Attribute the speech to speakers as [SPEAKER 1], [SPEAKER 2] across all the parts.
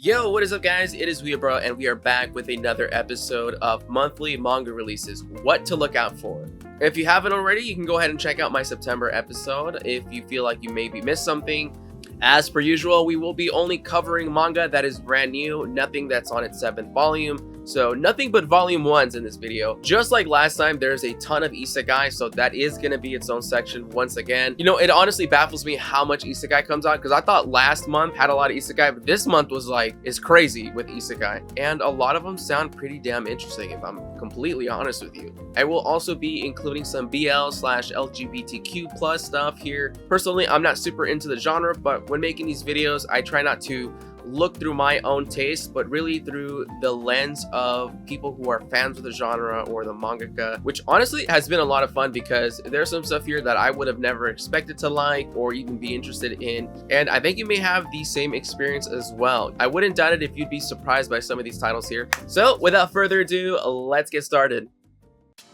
[SPEAKER 1] Yo, what is up guys? It is Weebro and we are back with another episode of monthly manga releases, what to look out for. If you haven't already, you can go ahead and check out my September episode if you feel like you maybe missed something. As per usual, we will be only covering manga that is brand new, nothing that's on its 7th volume. So nothing but volume 1s in this video. Just like last time, there's a ton of isekai, so that is going to be its own section once again. You know, it honestly baffles me how much isekai comes out, because I thought last month had a lot of isekai, but this month was like, is crazy with isekai. And a lot of them sound pretty damn interesting, if I'm completely honest with you. I will also be including some BL/LGBTQ plus stuff here. Personally, I'm not super into the genre, but when making these videos, I try not to look through my own taste, but really through the lens of people who are fans of the genre or the mangaka, which honestly has been a lot of fun because there's some stuff here that I would have never expected to like or even be interested in, and I think you may have the same experience as well. I wouldn't doubt it if you'd be surprised by some of these titles here. So without further ado, let's get started.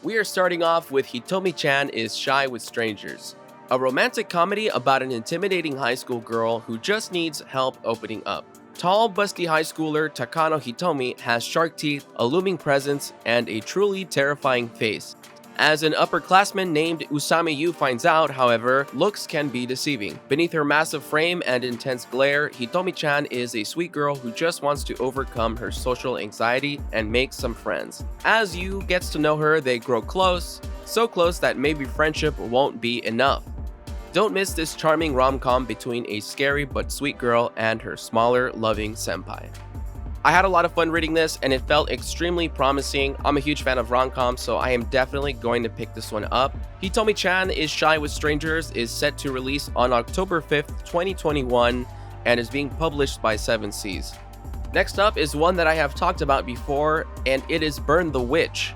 [SPEAKER 1] We are starting off with Hitomi-chan is Shy with Strangers, a romantic comedy about an intimidating high school girl who just needs help opening up. Tall, busty high schooler Takano Hitomi has shark teeth, a looming presence, and a truly terrifying face. As an upperclassman named Usami Yu finds out, however, looks can be deceiving. Beneath her massive frame and intense glare, Hitomi-chan is a sweet girl who just wants to overcome her social anxiety and make some friends. As Yu gets to know her, they grow close, so close that maybe friendship won't be enough. Don't miss this charming rom-com between a scary but sweet girl and her smaller, loving senpai. I had a lot of fun reading this and it felt extremely promising. I'm a huge fan of rom-coms, so I am definitely going to pick this one up. Hitomi-chan is Shy with Strangers is set to release on October 5th, 2021 and is being published by 7 Seas. Next up is one that I have talked about before, and it is Burn the Witch,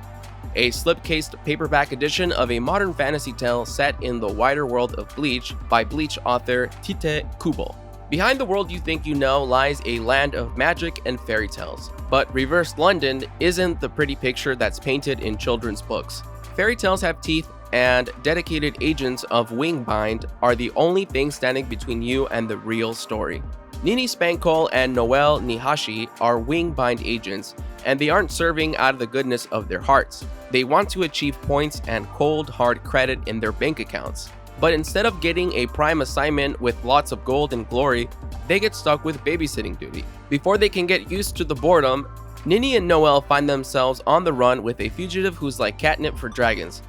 [SPEAKER 1] a slipcased paperback edition of a modern fantasy tale set in the wider world of Bleach by Bleach author Tite Kubo. Behind the world you think you know lies a land of magic and fairy tales, but reversed London isn't the pretty picture that's painted in children's books. Fairy tales have teeth, and dedicated agents of Wingbind are the only thing standing between you and the real story. Nini Spankol and Noelle Nihashi are Wingbind agents, and they aren't serving out of the goodness of their hearts. They want to achieve points and cold, hard credit in their bank accounts. But instead of getting a prime assignment with lots of gold and glory, they get stuck with babysitting duty. Before they can get used to the boredom, Nini and Noelle find themselves on the run with a fugitive who's like catnip for dragons.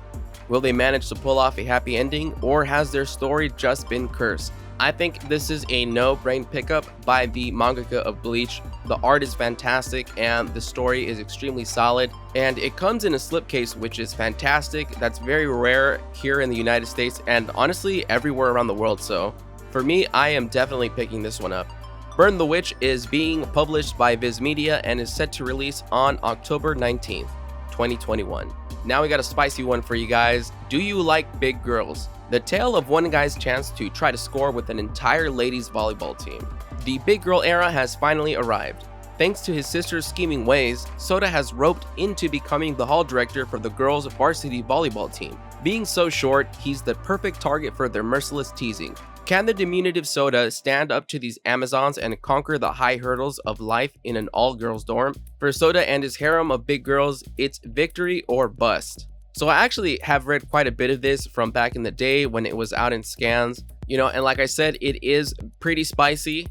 [SPEAKER 1] Will they manage to pull off a happy ending, or has their story just been cursed? I think this is a no-brain pickup by the mangaka of Bleach. The art is fantastic and the story is extremely solid, and it comes in a slipcase, which is fantastic. That's very rare here in the United States and honestly everywhere around the world, so for me, I am definitely picking this one up. Burn the Witch is being published by Viz Media and is set to release on October 19th, 2021. Now we got a spicy one for you guys. Do you like big girls? The tale of one guy's chance to try to score with an entire ladies volleyball team. The big girl era has finally arrived. Thanks to his sister's scheming ways, Soda has roped into becoming the hall director for the girls' varsity volleyball team. Being so short, he's the perfect target for their merciless teasing. Can the diminutive Soda stand up to these Amazons and conquer the high hurdles of life in an all-girls dorm? For Soda and his harem of big girls, it's victory or bust. So I actually have read quite a bit of this from back in the day when it was out in scans, you know, and like I said, it is pretty spicy.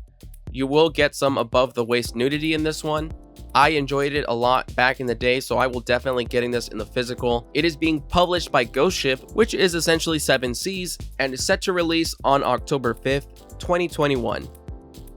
[SPEAKER 1] You will get some above the waist nudity in this one. I enjoyed it a lot back in the day, so I will definitely getting this in the physical. It is being published by Ghost Ship, which is essentially 7 Seas, and is set to release on October 5th, 2021.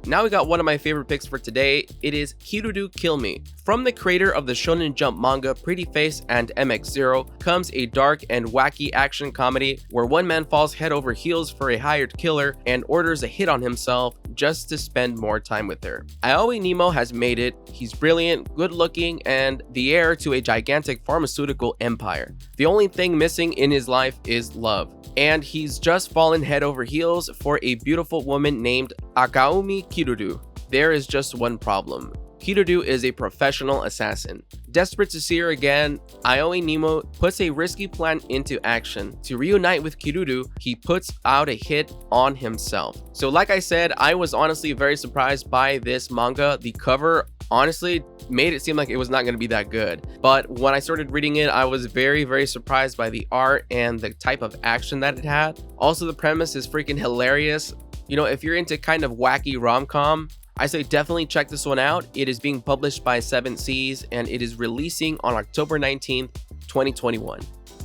[SPEAKER 1] Now we got one of my favorite picks for today. It is Kiruru Kill Me. From the creator of the Shonen Jump manga Pretty Face and MX0 comes a dark and wacky action comedy where one man falls head over heels for a hired killer and orders a hit on himself just to spend more time with her. Aoi Nemo has made it. He's brilliant, good looking, and the heir to a gigantic pharmaceutical empire. The only thing missing in his life is love, and he's just fallen head over heels for a beautiful woman named Akaumi Kiruru. There is just one problem. Kiruru is a professional assassin. Desperate to see her again, Aoi Nemo puts a risky plan into action. To reunite with Kiruru, he puts out a hit on himself. So like I said, I was honestly very surprised by this manga. The cover honestly made it seem like it was not going to be that good. But when I started reading it, I was very surprised by the art and the type of action that it had. Also, the premise is freaking hilarious. You know, if you're into kind of wacky rom-com, I say definitely check this one out. It is being published by 7 Seas and it is releasing on October 19th, 2021.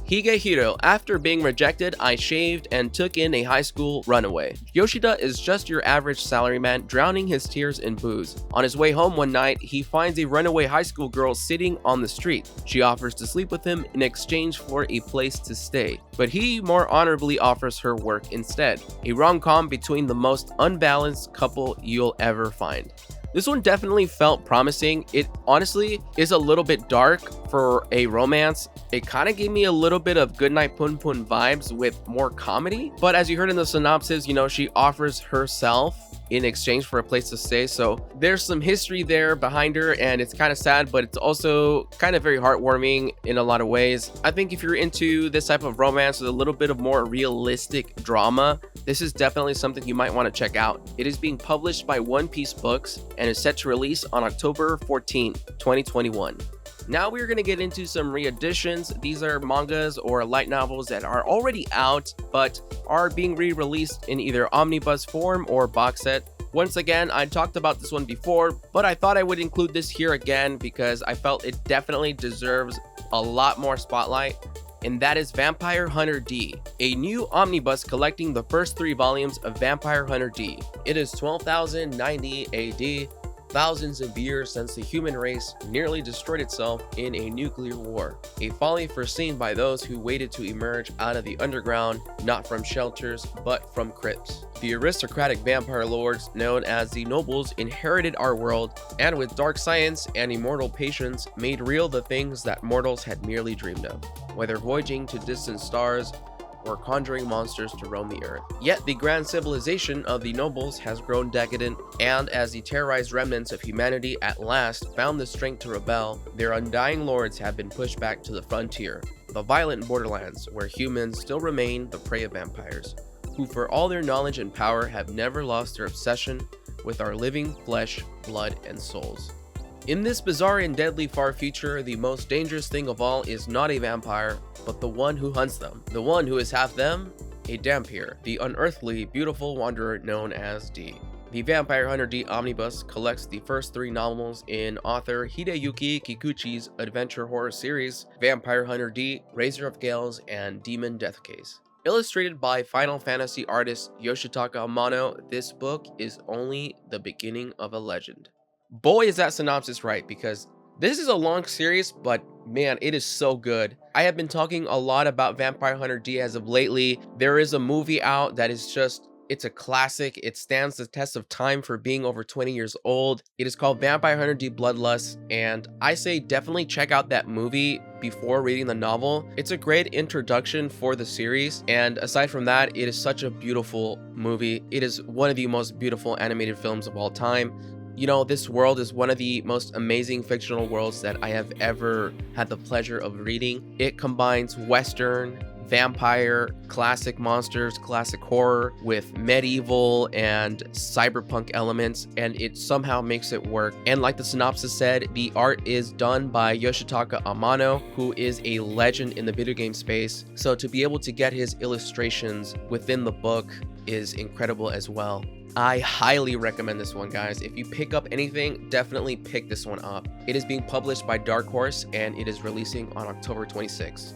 [SPEAKER 1] Higehiro, after being rejected, I shaved and took in a high school runaway. Yoshida is just your average salaryman drowning his tears in booze. On his way home one night, he finds a runaway high school girl sitting on the street. She offers to sleep with him in exchange for a place to stay, but he more honorably offers her work instead. A rom-com between the most unbalanced couple you'll ever find. This one definitely felt promising. It honestly is a little bit dark for a romance. It kind of gave me a little bit of Goodnight Pun Pun vibes with more comedy. But as you heard in the synopsis, you know, she offers herself in exchange for a place to stay. So there's some history there behind her and it's kind of sad, but it's also kind of very heartwarming in a lot of ways. I think if you're into this type of romance with a little bit of more realistic drama, this is definitely something you might want to check out. It is being published by One Piece Books and is set to release on October 14th, 2021. Now we're going to get into some re-editions. These are mangas or light novels that are already out but are being re-released in either omnibus form or box set. Once again, I talked about this one before, but I thought I would include this here again because I felt it definitely deserves a lot more spotlight. And that is Vampire Hunter D, a new omnibus collecting the first 3 volumes of Vampire Hunter D. It is 12,090 AD. Thousands of years since the human race nearly destroyed itself in a nuclear war, a folly foreseen by those who waited to emerge out of the underground, not from shelters, but from crypts. The aristocratic vampire lords known as the nobles inherited our world, and with dark science and immortal patience made real the things that mortals had merely dreamed of, whether voyaging to distant stars or conjuring monsters to roam the earth. Yet the grand civilization of the nobles has grown decadent, and as the terrorized remnants of humanity at last found the strength to rebel, their undying lords have been pushed back to the frontier, the violent borderlands where humans still remain the prey of vampires, who for all their knowledge and power have never lost their obsession with our living flesh, blood, and souls. In this bizarre and deadly far future, the most dangerous thing of all is not a vampire, but the one who hunts them. The one who is half them, a Dhampir, the unearthly, beautiful wanderer known as D. The Vampire Hunter D Omnibus collects the first 3 novels in author Hideyuki Kikuchi's adventure horror series, Vampire Hunter D, Razor of Gales, and Demon Death Case. Illustrated by Final Fantasy artist Yoshitaka Amano, this book is only the beginning of a legend. Boy, is that synopsis right, because this is a long series, but man, it is so good. I have been talking a lot about Vampire Hunter D as of lately. There is a movie out that is just, it's a classic. It stands the test of time for being over 20 years old. It is called Vampire Hunter D Bloodlust, and I say definitely check out that movie before reading the novel. It's a great introduction for the series, and aside from that, it is such a beautiful movie. It is one of the most beautiful animated films of all time. You know, this world is one of the most amazing fictional worlds that I have ever had the pleasure of reading. It combines Western, vampire, classic monsters, classic horror with medieval and cyberpunk elements, and it somehow makes it work. And like the synopsis said, the art is done by Yoshitaka Amano, who is a legend in the video game space. So to be able to get his illustrations within the book is incredible as well. I highly recommend this one, guys. If you pick up anything, definitely pick this one up. It is being published by Dark Horse and it is releasing on October 26th.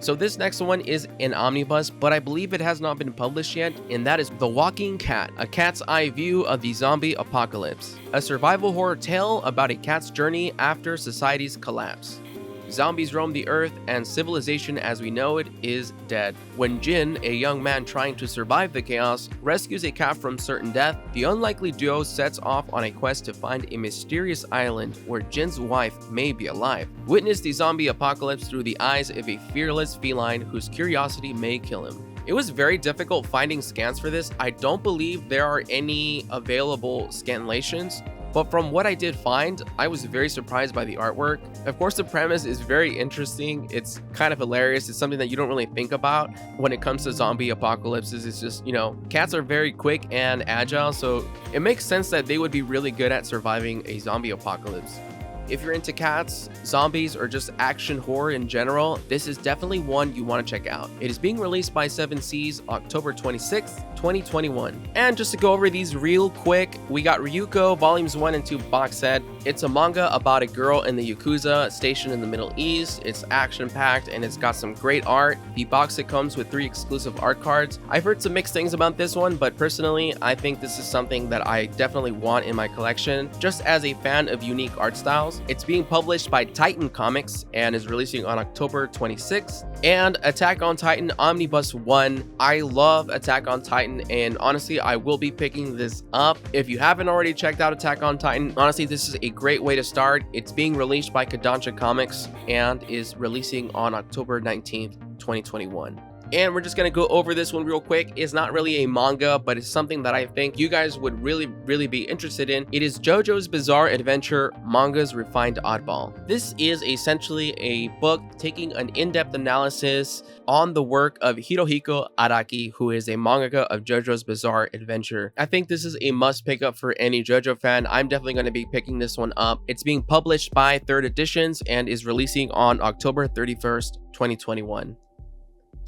[SPEAKER 1] So this next one is an omnibus, but I believe it has not been published yet, and that is The Walking Cat, a cat's eye view of the zombie apocalypse. A survival horror tale about a cat's journey after society's collapse. Zombies roam the earth and civilization as we know it is dead. When Jin, a young man trying to survive the chaos, rescues a cat from certain death, the unlikely duo sets off on a quest to find a mysterious island where Jin's wife may be alive. Witness the zombie apocalypse through the eyes of a fearless feline whose curiosity may kill him. It was very difficult finding scans for this. I don't believe there are any available scanlations, but from what I did find, I was very surprised by the artwork. Of course, the premise is very interesting. It's kind of hilarious. It's something that you don't really think about when it comes to zombie apocalypses. It's just, cats are very quick and agile, so it makes sense that they would be really good at surviving a zombie apocalypse. If you're into cats, zombies, or just action horror in general, this is definitely one you want to check out. It is being released by 7 Seas October 26th, 2021. And just to go over these real quick, we got Ryuko Volumes 1 and 2 box set. It's a manga about a girl in the Yakuza stationed in the Middle East. It's action-packed and it's got some great art. The box set comes with 3 exclusive art cards. I've heard some mixed things about this one, but personally, I think this is something that I definitely want in my collection, just as a fan of unique art styles. It's being published by Titan Comics and is releasing on October 26th. And Attack on Titan Omnibus 1. I love Attack on Titan, and honestly, I will be picking this up. If you haven't already checked out Attack on Titan, honestly, this is a great way to start. It's being released by Kodansha Comics and is releasing on October 19th, 2021. And we're just gonna go over this one real quick. It's not really a manga, but it's something that I think you guys would really be interested in. It is JoJo's Bizarre Adventure, Manga's Refined Oddball. This is essentially a book taking an in-depth analysis on the work of Hirohiko Araki, who is a mangaka of JoJo's Bizarre Adventure. I think this is a must pick up for any JoJo fan. I'm definitely going to be picking this one up. It's being published by Third Editions and is releasing on October 31st, 2021.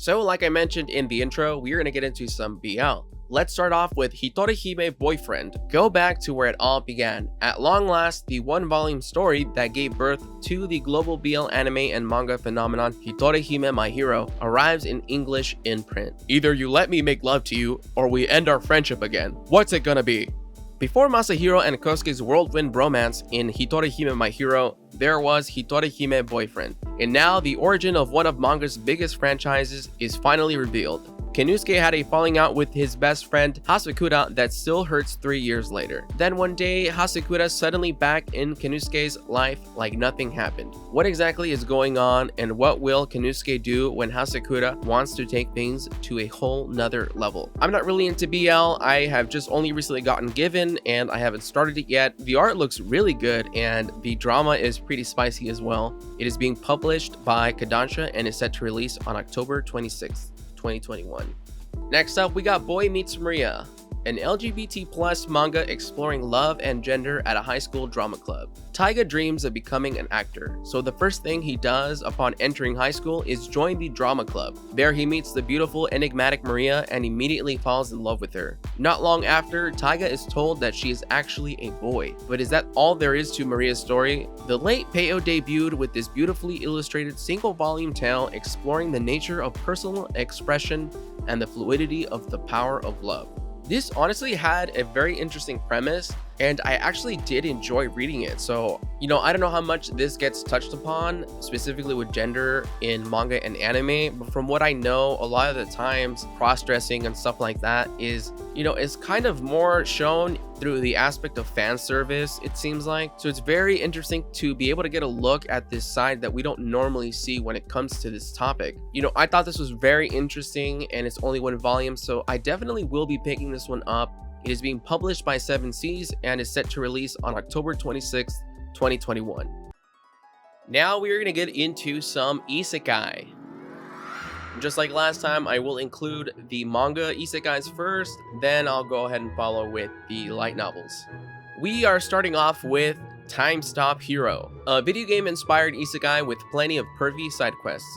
[SPEAKER 1] So like I mentioned in the intro, we're going to get into some BL. Let's start off with Hirojime Boyfriend. Go back to where it all began. At long last, the one-volume story that gave birth to the global BL anime and manga phenomenon Hirojime My Hero arrives in English in print. Either you let me make love to you, or we end our friendship again. What's it gonna be? Before Masahiro and Kosuke's whirlwind bromance in Hirojime My Hero, there was Hirojime Boyfriend. And now the origin of one of manga's biggest franchises is finally revealed. Konosuke had a falling out with his best friend Hasakura that still hurts 3 years later. Then one day, Hasakura suddenly back in Konosuke's life like nothing happened. What exactly is going on, and what will Konosuke do when Hasakura wants to take things to a whole nother level? I'm not really into BL. I have just only recently gotten Given and I haven't started it yet. The art looks really good and the drama is pretty spicy as well. It is being published by Kodansha and is set to release on October 26th. 2021. Next up, we got Boy Meets Maria, an LGBT+ manga exploring love and gender at a high school drama club. Taiga dreams of becoming an actor, so the first thing he does upon entering high school is join the drama club. There he meets the beautiful, enigmatic Maria and immediately falls in love with her. Not long after, Taiga is told that she is actually a boy. But is that all there is to Maria's story? The late Peo debuted with this beautifully illustrated single-volume tale exploring the nature of personal expression and the fluidity of the power of love. This honestly had a very interesting premise, and I actually did enjoy reading it. So, I don't know how much this gets touched upon, specifically with gender in manga and anime, but from what I know, a lot of the times, cross-dressing and stuff like that is kind of more shown through the aspect of fan service, it seems like. So it's very interesting to be able to get a look at this side that we don't normally see when it comes to this topic. I thought this was very interesting, and it's only 1 volume, so I definitely will be picking this one up. It is being published by 7 Seas and is set to release on October 26th, 2021. Now we are going to get into some isekai. Just like last time, I will include the manga isekais first, then I'll go ahead and follow with the light novels. We are starting off with Time Stop Hero, a video game inspired isekai with plenty of pervy side quests.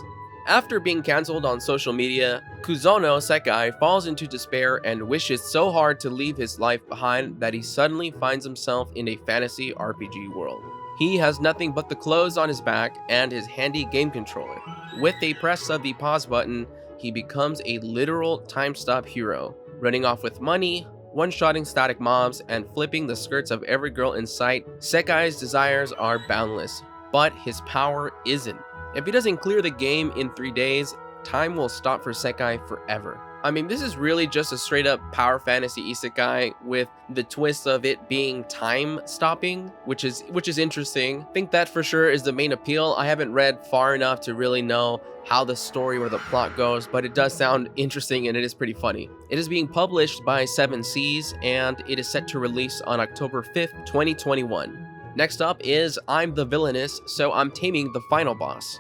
[SPEAKER 1] After being cancelled on social media, Kuzono Sekai falls into despair and wishes so hard to leave his life behind that he suddenly finds himself in a fantasy RPG world. He has nothing but the clothes on his back and his handy game controller. With a press of the pause button, he becomes a literal time-stop hero, running off with money, one-shotting static mobs, and flipping the skirts of every girl in sight. Sekai's desires are boundless, but his power isn't. If he doesn't clear the game in 3 days, time will stop for Sekai forever. I mean, this is really just a straight up power fantasy isekai with the twist of it being time stopping, which is interesting. I think that for sure is the main appeal. I haven't read far enough to really know how the story or the plot goes, but it does sound interesting and it is pretty funny. It is being published by 7 Seas and it is set to release on October 5th, 2021. Next up is I'm the Villainess, so I'm taming the final boss.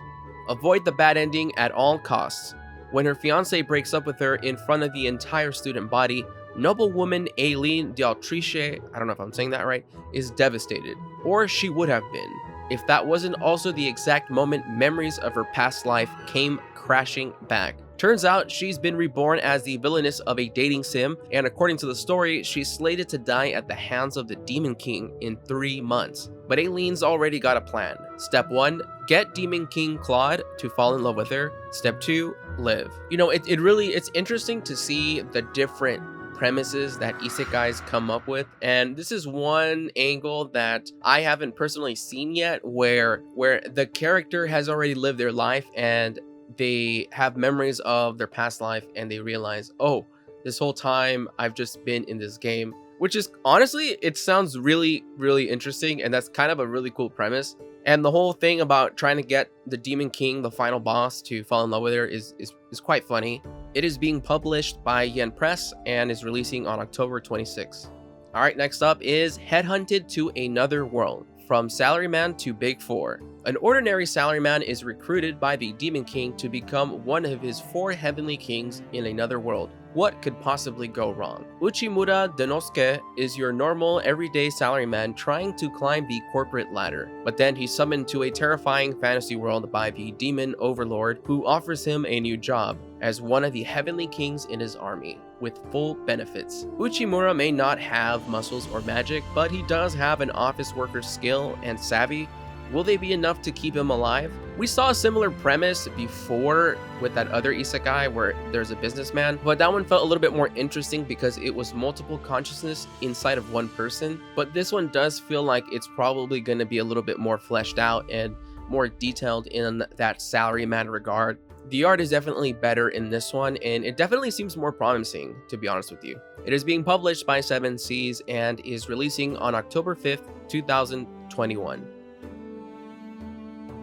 [SPEAKER 1] Avoid the bad ending at all costs. When her fiancé breaks up with her in front of the entire student body, noblewoman Aileen d'Autriche, I don't know if I'm saying that right, is devastated. Or she would have been, if that wasn't also the exact moment memories of her past life came crashing back. Turns out she's been reborn as the villainess of a dating sim, and according to the story, she's slated to die at the hands of the Demon King in 3 months. But Aileen's already got a plan. Step 1, get Demon King Claude to fall in love with her. Step 2, live. You know, it's interesting to see the different premises that isekais come up with, and this is one angle that I haven't personally seen yet, where the character has already lived their life and they have memories of their past life and they realize, oh, this whole time I've just been in this game, which is honestly, it sounds really, really interesting, and that's kind of a really cool premise. And the whole thing about trying to get the Demon King, the final boss, to fall in love with her is quite funny. It is being published by Yen Press and is releasing on October 26th. Alright, next up is Headhunted to Another World, from Salaryman to Big Four. An ordinary salaryman is recruited by the Demon King to become one of his 4 heavenly kings in another world. What could possibly go wrong? Uchimura Denosuke is your normal, everyday salaryman trying to climb the corporate ladder, but then he's summoned to a terrifying fantasy world by the demon overlord who offers him a new job as one of the heavenly kings in his army, with full benefits. Uchimura may not have muscles or magic, but he does have an office worker's skill and savvy. Will they be enough to keep him alive? We saw a similar premise before with that other isekai where there's a businessman, but that one felt a little bit more interesting because it was multiple consciousness inside of one person. But this one does feel like it's probably going to be a little bit more fleshed out and more detailed in that salaryman regard. The art is definitely better in this one, and it definitely seems more promising, to be honest with you. It is being published by 7 Seas and is releasing on October 5th, 2021.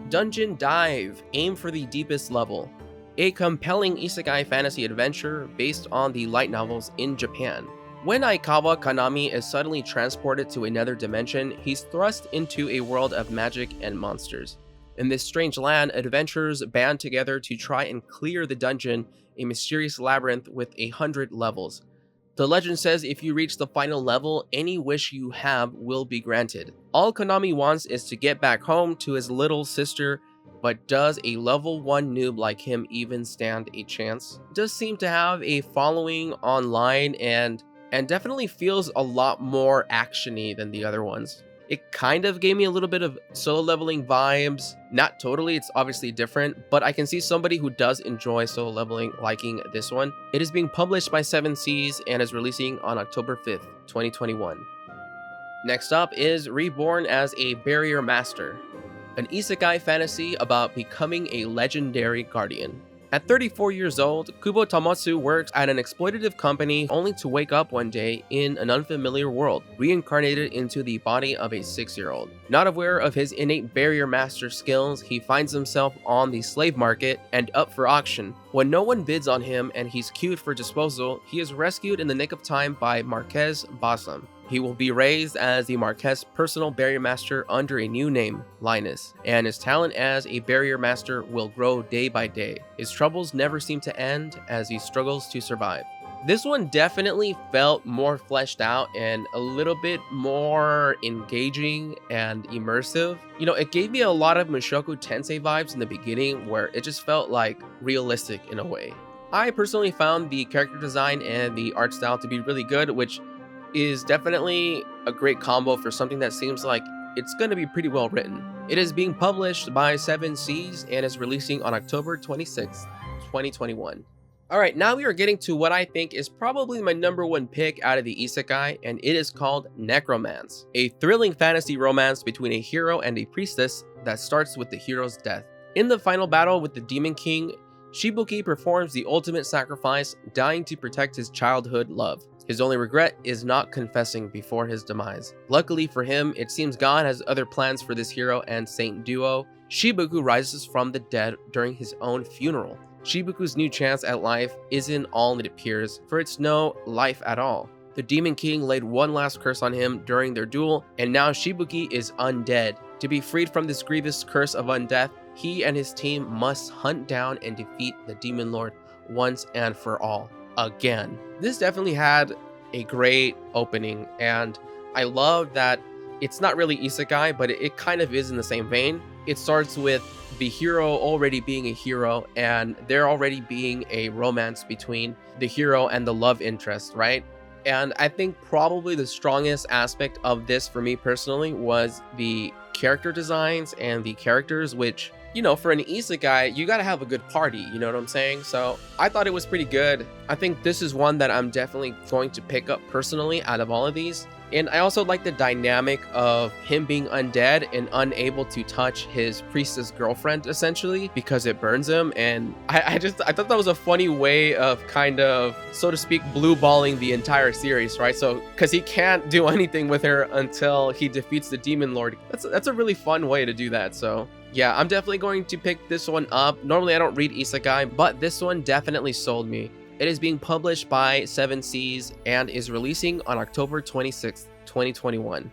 [SPEAKER 1] Dungeon Dive, aim for the deepest level. A compelling isekai fantasy adventure based on the light novels in Japan. When Aikawa Kanami is suddenly transported to another dimension, he's thrust into a world of magic and monsters. In this strange land, adventurers band together to try and clear the dungeon, a mysterious labyrinth with 100 levels. The legend says if you reach the final level, any wish you have will be granted. All Konami wants is to get back home to his little sister, but does a level 1 noob like him even stand a chance? Does seem to have a following online and definitely feels a lot more action-y than the other ones. It kind of gave me a little bit of solo leveling vibes. Not totally, it's obviously different, but I can see somebody who does enjoy solo leveling liking this one. It is being published by 7 Seas and is releasing on October 5th, 2021. Next up is Reborn as a Barrier Master, an isekai fantasy about becoming a legendary guardian. At 34 years old, Kubo Tamotsu works at an exploitative company only to wake up one day in an unfamiliar world, reincarnated into the body of a 6-year-old. Not aware of his innate barrier master skills, he finds himself on the slave market and up for auction. When no one bids on him and he's queued for disposal, he is rescued in the nick of time by Marquez Basam. He will be raised as the Marquez personal barrier master under a new name, Linus, and his talent as a barrier master will grow day by day. His troubles never seem to end as he struggles to survive. This one definitely felt more fleshed out and a little bit more engaging and immersive. You know, it gave me a lot of Mushoku Tensei vibes in the beginning where it just felt like realistic in a way. I personally found the character design and the art style to be really good, which is definitely a great combo for something that seems like it's going to be pretty well written. It is being published by 7 Seas and is releasing on October 26th, 2021. Alright, now we are getting to what I think is probably my number 1 pick out of the isekai, and it is called Necromance, a thrilling fantasy romance between a hero and a priestess that starts with the hero's death. In the final battle with the Demon King, Shibuki performs the ultimate sacrifice, dying to protect his childhood love. His only regret is not confessing before his demise. Luckily for him, it seems God has other plans for this hero and saint duo. Shibuku rises from the dead during his own funeral. Shibuku's new chance at life isn't all it appears, for it's no life at all. The Demon King laid one last curse on him during their duel, and now Shibuki is undead. To be freed from this grievous curse of undeath, he and his team must hunt down and defeat the Demon Lord once and for all, again. This definitely had a great opening, and I love that it's not really isekai, but it kind of is in the same vein. It starts with the hero already being a hero, and there already being a romance between the hero and the love interest, right? And I think probably the strongest aspect of this for me personally was the character designs and the characters, which, you know, for an isekai, you gotta have a good party, you know what I'm saying? So I thought it was pretty good. I think this is one that I'm definitely going to pick up personally out of all of these. And I also like the dynamic of him being undead and unable to touch his priestess girlfriend, essentially, because it burns him. And I thought that was a funny way of kind of, so to speak, blue balling the entire series, right? So, because he can't do anything with her until he defeats the Demon Lord. That's a really fun way to do that. So yeah, I'm definitely going to pick this one up. Normally I don't read isekai, but this one definitely sold me. It is being published by 7 Seas and is releasing on October 26th, 2021.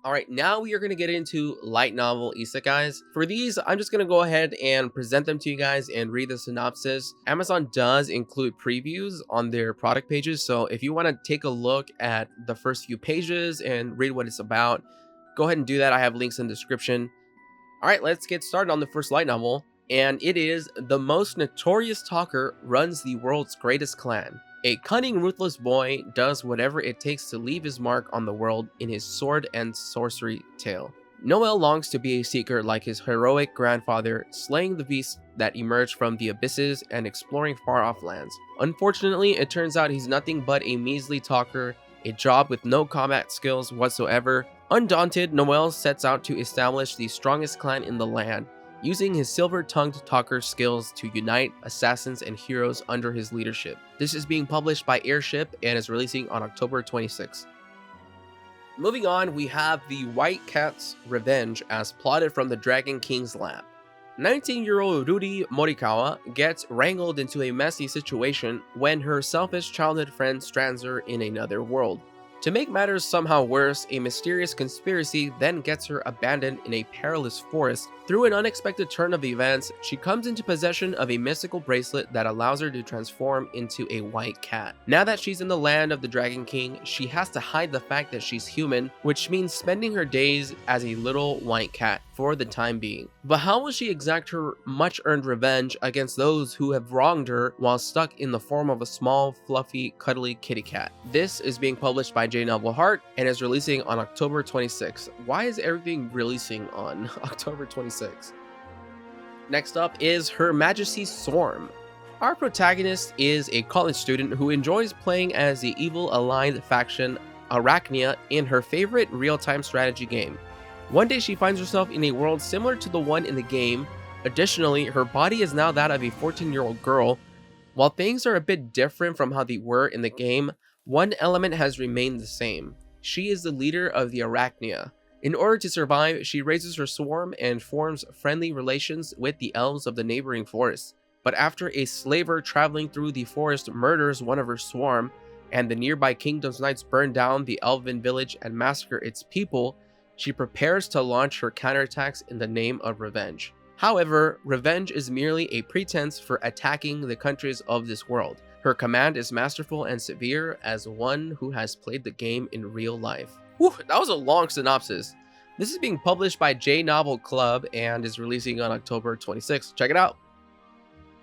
[SPEAKER 1] Alright, now we are going to get into light novel isekais. For these, I'm just going to go ahead and present them to you guys and read the synopsis. Amazon does include previews on their product pages, so if you want to take a look at the first few pages and read what it's about, go ahead and do that. I have links in the description. Alright, let's get started on the first light novel. And it is the most notorious talker runs the world's greatest clan. A cunning, ruthless boy does whatever it takes to leave his mark on the world in his sword and sorcery tale. Noel longs to be a seeker like his heroic grandfather, slaying the beasts that emerge from the abysses and exploring far-off lands. Unfortunately, it turns out he's nothing but a measly talker, a job with no combat skills whatsoever. Undaunted, Noel sets out to establish the strongest clan in the land, using his silver-tongued talker skills to unite assassins and heroes under his leadership. This is being published by Airship and is releasing on October 26th. Moving on, we have the White Cat's revenge as plotted from the Dragon King's lab. 19-year-old Ruri Morikawa gets wrangled into a messy situation when her selfish childhood friend strands her in another world. To make matters somehow worse, a mysterious conspiracy then gets her abandoned in a perilous forest. Through an unexpected turn of events, she comes into possession of a mystical bracelet that allows her to transform into a white cat. Now that she's in the land of the Dragon King, she has to hide the fact that she's human, which means spending her days as a little white cat for the time being. But how will she exact her much-earned revenge against those who have wronged her while stuck in the form of a small, fluffy, cuddly kitty cat? This is being published by J Novel Heart and is releasing on October 26th. Why is everything releasing on October 26th? Next up is Her Majesty's Swarm. Our protagonist is a college student who enjoys playing as the evil aligned faction Arachnia in her favorite real-time strategy game. One day she finds herself in a world similar to the one in the game. Additionally, her body is now that of a 14-year-old girl. While things are a bit different from how they were in the game, one element has remained the same. She is the leader of the Arachnia. In order to survive, she raises her swarm and forms friendly relations with the elves of the neighboring forest. But after a slaver traveling through the forest murders one of her swarm, and the nearby kingdom's knights burn down the elven village and massacre its people, she prepares to launch her counterattacks in the name of revenge. However, revenge is merely a pretense for attacking the countries of this world. Her command is masterful and severe as one who has played the game in real life. Whew, that was a long synopsis. This is being published by J Novel Club and is releasing on October 26th. Check it out.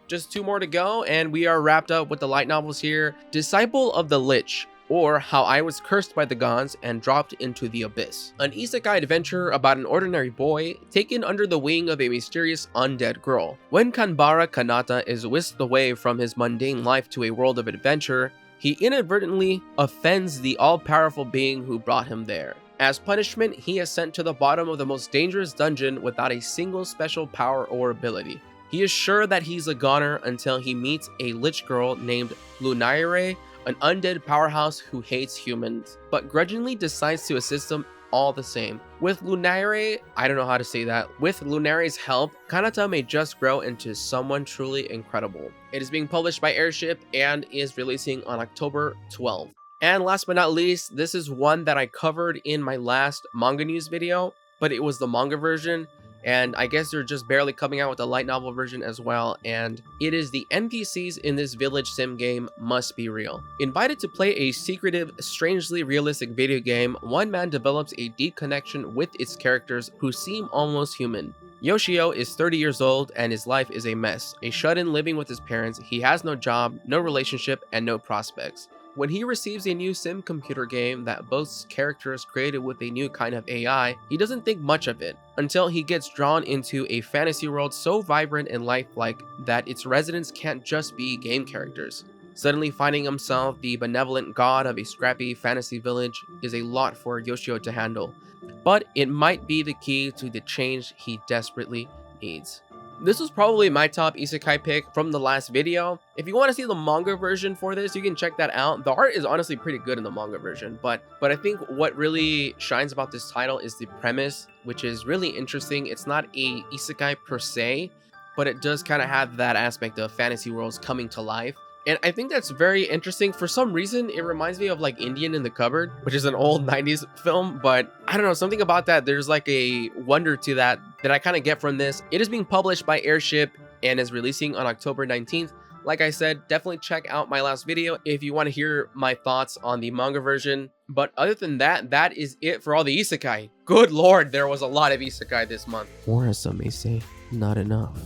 [SPEAKER 1] Just 2 more to go and we are wrapped up with the light novels here. Disciple of the Lich, or How I Was Cursed by the Gods and Dropped into the Abyss. An isekai adventure about an ordinary boy taken under the wing of a mysterious undead girl. When Kanbara Kanata is whisked away from his mundane life to a world of adventure, he inadvertently offends the all-powerful being who brought him there. As punishment, he is sent to the bottom of the most dangerous dungeon without a single special power or ability. He is sure that he's a goner until he meets a lich girl named Runaway, an undead powerhouse who hates humans, but grudgingly decides to assist him all the same. With Runaway, I don't know how to say that. With Lunari's help, Kanata may just grow into someone truly incredible. It is being published by Airship and is releasing on October 12th. And last but not least, this is one that I covered in my last manga news video, but it was the manga version. And I guess they're just barely coming out with a light novel version as well, and it is the NPCs in this village sim game must be real. Invited to play a secretive, strangely realistic video game, one man develops a deep connection with its characters who seem almost human. Yoshio is 30 years old and his life is a mess. A shut-in living with his parents, he has no job, no relationship, and no prospects. When he receives a new sim computer game that boasts characters created with a new kind of AI, he doesn't think much of it, until he gets drawn into a fantasy world so vibrant and lifelike that its residents can't just be game characters. Suddenly finding himself the benevolent god of a scrappy fantasy village is a lot for Yoshio to handle, but it might be the key to the change he desperately needs. This was probably my top isekai pick from the last video. If you want to see the manga version for this, you can check that out. The art is honestly pretty good in the manga version, but I think what really shines about this title is the premise, which is really interesting. It's not a isekai per se, but it does kind of have that aspect of fantasy worlds coming to life. And I think that's very interesting. For some reason, it reminds me of like Indian in the Cupboard, which is an old 90s film, but I don't know, something about that. There's like a wonder to that I kind of get from this. It is being published by Airship and is releasing on October 19th. Like I said, definitely check out my last video if you want to hear my thoughts on the manga version. But other than that, that is it for all the isekai. Good lord, there was a lot of isekai this month. Or as some may say, not enough.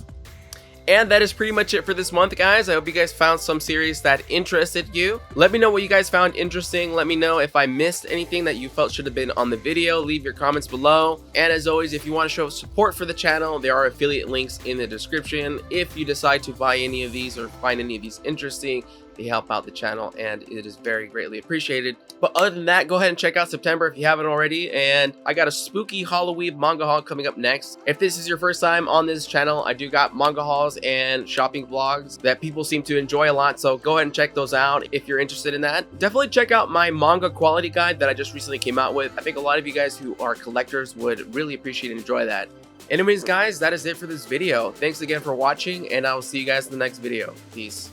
[SPEAKER 1] And that is pretty much it for this month, guys. I hope you guys found some series that interested you. Let me know what you guys found interesting. Let me know if I missed anything that you felt should have been on the video. Leave your comments below. And as always, if you want to show support for the channel, there are affiliate links in the description. If you decide to buy any of these or find any of these interesting, they help out the channel and it is very greatly appreciated. But other than that, go ahead and check out September if you haven't already. And I got a spooky Halloween manga haul coming up next. If this is your first time on this channel, I do got manga hauls and shopping vlogs that people seem to enjoy a lot. So go ahead and check those out if you're interested in that. Definitely check out my manga quality guide that I just recently came out with. I think a lot of you guys who are collectors would really appreciate and enjoy that. Anyways, guys, that is it for this video. Thanks again for watching and I will see you guys in the next video. Peace.